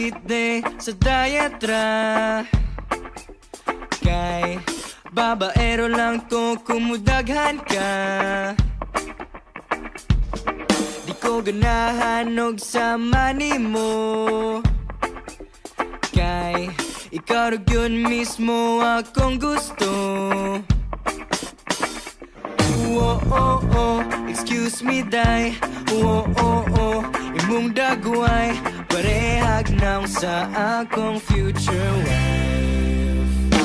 cheat day sa diet ra. Kay babaero lang ko kumudaghan ka. Di ko ganahan og sama nimo. Kay ikaw rin yun mismo akong gusto. Oh, oh, oh, excuse me, day. Oh, oh, oh, imong dagway parehag naong sa akong future wife.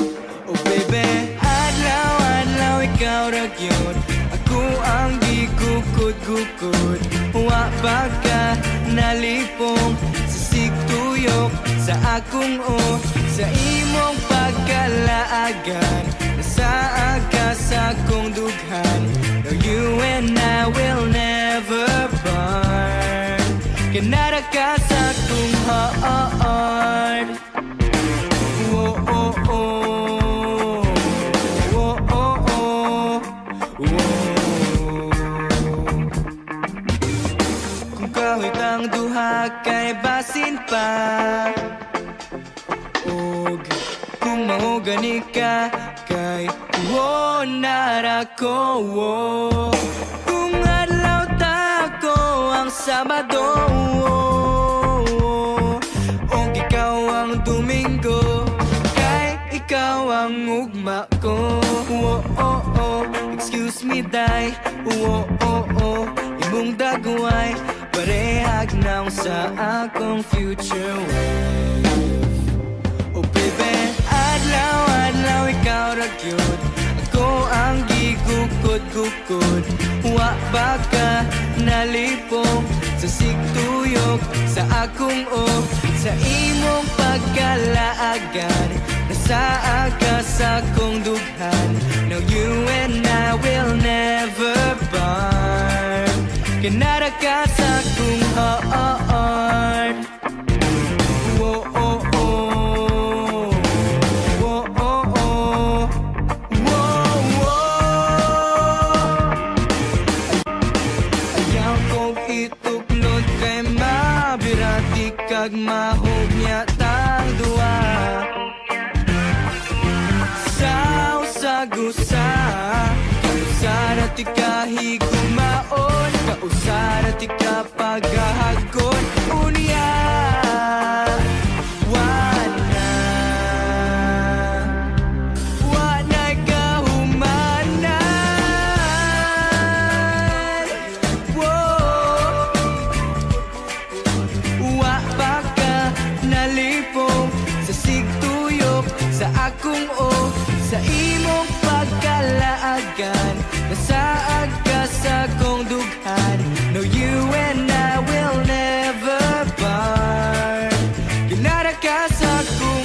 Oh baby, adlaw, adlaw, ikaw ra gyud. Ako ang gikukod-gukod. Wa pa ka nalipong sa sigtuyok sa akong sa imong pagkalaagan. Nasaa ka sa akong dughan. No, you and I will never part. Kanara ka sa akong heart. Oh, oh, oh. Oh, oh, oh. Oh. Kung kahit ang duha kay basin pa. Og kung mahugani ka kay nara ko. Kung adlaw ta ko ang Sabado, og ikaw ang Domingo, kay ikaw ang ugma ko. Oh, oh, oh, excuse me, day. Oh, oh, oh, imong dagway parehag naong sa akong future wife. Oh baby, adlaw, adlaw, ikaw ra gyud. Ako ang gigukod-gukod. Wa ba ka nalipong sa sigtuyok sa akong sa imong pagkalaagan. Nasaa ka sa akong dughan. Now you and I will never part. Kanara ka sa akong heart. Oh, oh, oh. Oh, oh, oh. Whoa, whoa. Ayaw kong ituklod kay mabirati kag mahog niya tang duwa. Sa usagusa kausara ti kahigumaon, kausara ti kapagahagon. Unya wanay kahumanan. Whoa. Wa pa ka nalipong sa sigtuyok sa akong sa imong pagkalaagan. Nasaag ka sa akong dughan. No, you and I will never part. Kinara ka sa akong